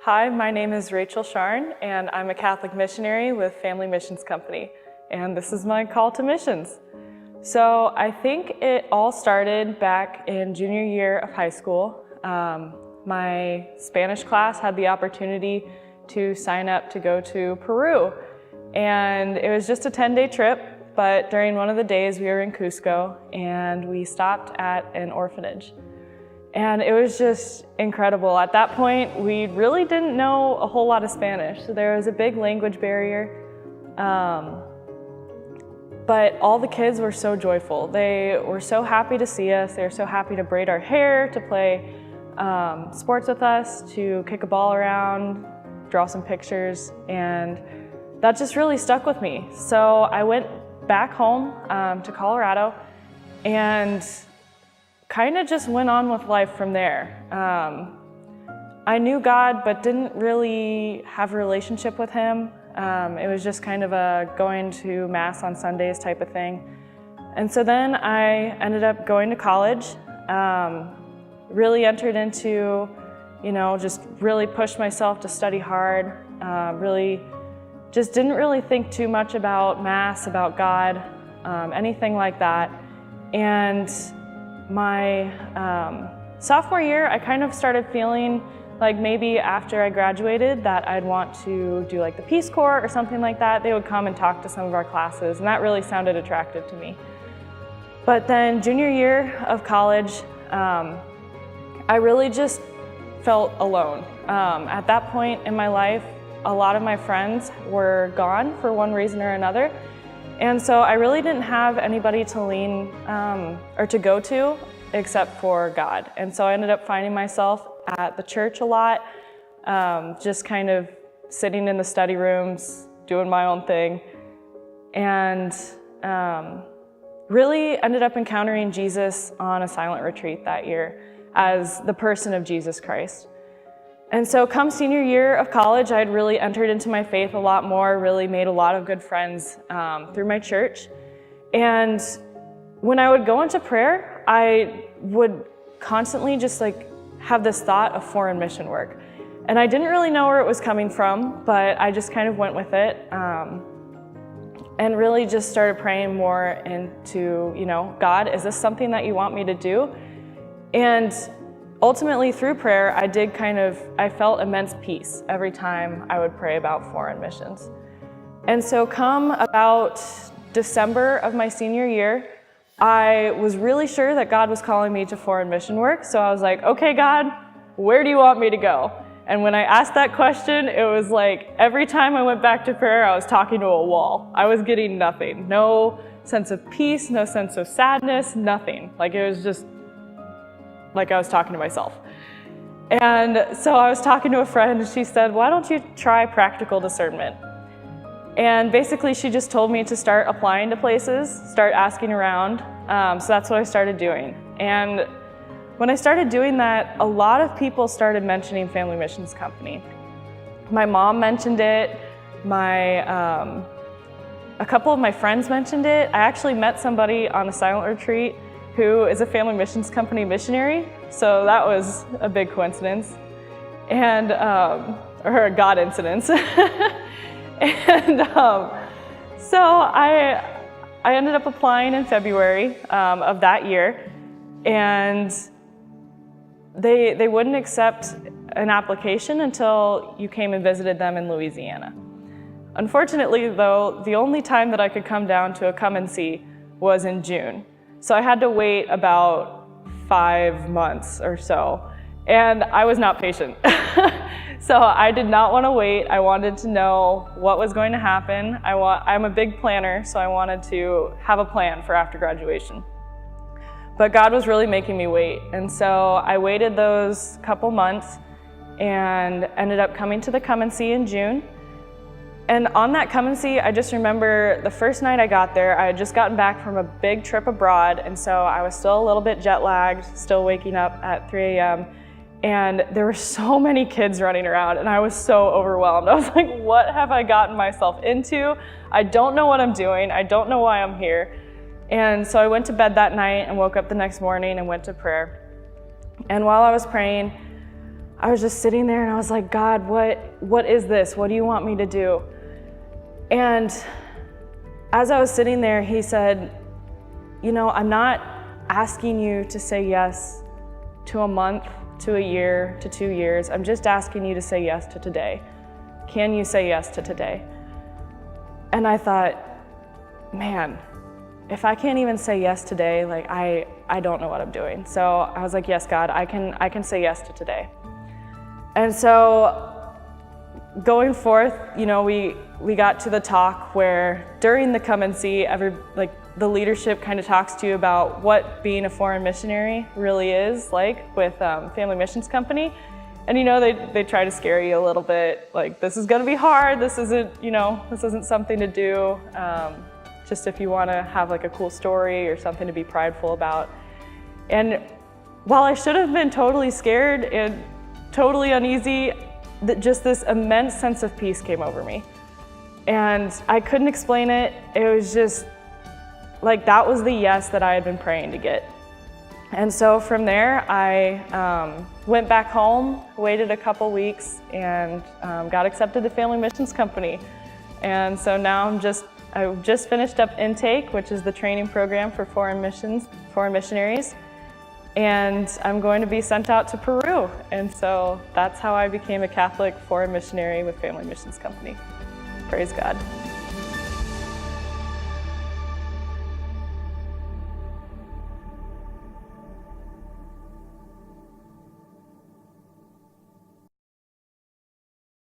Hi, my name is Rachel Sharn, and I'm a Catholic missionary with Family Missions Company, and this is my call to missions. So I think it all started back in junior year of high school. My Spanish class had the opportunity to sign up to go to Peru, and it was just a 10-day trip, but during one of the days we were in Cusco, and we stopped at an orphanage. And it was just incredible. At that point, we really didn't know a whole lot of Spanish. So there was a big language barrier. But all the kids were so joyful. They were so happy to see us. They were so happy to braid our hair, to play sports with us, to kick a ball around, draw some pictures. And that just really stuck with me. So I went back home to Colorado and kind of just went on with life from there. I knew God, but didn't really have a relationship with Him. It was just kind of a going to Mass on Sundays type of thing. And so then I ended up going to college, really entered into, just really pushed myself to study hard, really just didn't really think too much about Mass, about God, anything like that. And my sophomore year, I kind of started feeling like maybe after I graduated that I'd want to do like the Peace Corps or something like that. They would come and talk to some of our classes, and that really sounded attractive to me. But then junior year of college, I really just felt alone. At that point in my life, a lot of my friends were gone for one reason or another. And so I really didn't have anybody to lean or to go to except for God. And so I ended up finding myself at the church a lot, just kind of sitting in the study rooms, doing my own thing, and really ended up encountering Jesus on a silent retreat that year as the person of Jesus Christ. And so come senior year of college, I had really entered into my faith a lot more, really made a lot of good friends through my church. And when I would go into prayer, I would constantly just have this thought of foreign mission work. And I didn't really know where it was coming from, but I just kind of went with it and really just started praying more into, God, is this something that you want me to do? And ultimately, through prayer, I felt immense peace every time I would pray about foreign missions. And so come about December of my senior year, I was really sure that God was calling me to foreign mission work. So I was like, okay, God, where do you want me to go? And when I asked that question, it was like every time I went back to prayer, I was talking to a wall. I was getting nothing. No sense of peace, no sense of sadness, nothing. It was just like I was talking to myself. And so I was talking to a friend, and she said, why don't you try practical discernment? And basically she just told me to start applying to places, start asking around. So that's what I started doing. And when I started doing that, a lot of people started mentioning Family Missions Company. My mom mentioned it, a couple of my friends mentioned it. I actually met somebody on a silent retreat who is a Family Missions Company missionary. So that was a big coincidence, and or a God incidence. And so I ended up applying in February of that year, and they wouldn't accept an application until you came and visited them in Louisiana. Unfortunately, though, the only time that I could come down to a come and see was in June. So I had to wait about 5 months or so, and I was not patient. So I did not want to wait. I wanted to know what was going to happen. I'm a big planner, so I wanted to have a plan for after graduation. But God was really making me wait, and so I waited those couple months and ended up coming to the come and see in June. And on that come and see, I just remember the first night I got there, I had just gotten back from a big trip abroad, and so I was still a little bit jet lagged, still waking up at 3 a.m. And there were so many kids running around, and I was so overwhelmed. I was like, what have I gotten myself into? I don't know what I'm doing. I don't know why I'm here. And so I went to bed that night and woke up the next morning and went to prayer. And while I was praying, I was just sitting there and I was like, God, what is this? What do you want me to do? And as I was sitting there, he said, I'm not asking you to say yes to a month, to a year, to 2 years. I'm just asking you to say yes to today. Can you say yes to today? And I thought, man, if I can't even say yes today, like I don't know what I'm doing. So I was like, yes, God, I can say yes to today. And so going forth, we got to the talk where during the come and see, the leadership kind of talks to you about what being a foreign missionary really is like with Family Missions Company. And they try to scare you a little bit, like this is gonna be hard, this isn't something to do, just if you wanna have like a cool story or something to be prideful about. And while I should have been totally scared and totally uneasy, just this immense sense of peace came over me. And I couldn't explain it. It was just like, that was the yes that I had been praying to get. And so from there, I went back home, waited a couple weeks, and got accepted to Family Missions Company. And so now I just finished up intake, which is the training program for foreign missionaries. And I'm going to be sent out to Peru. And so that's how I became a Catholic foreign missionary with Family Missions Company. Praise God.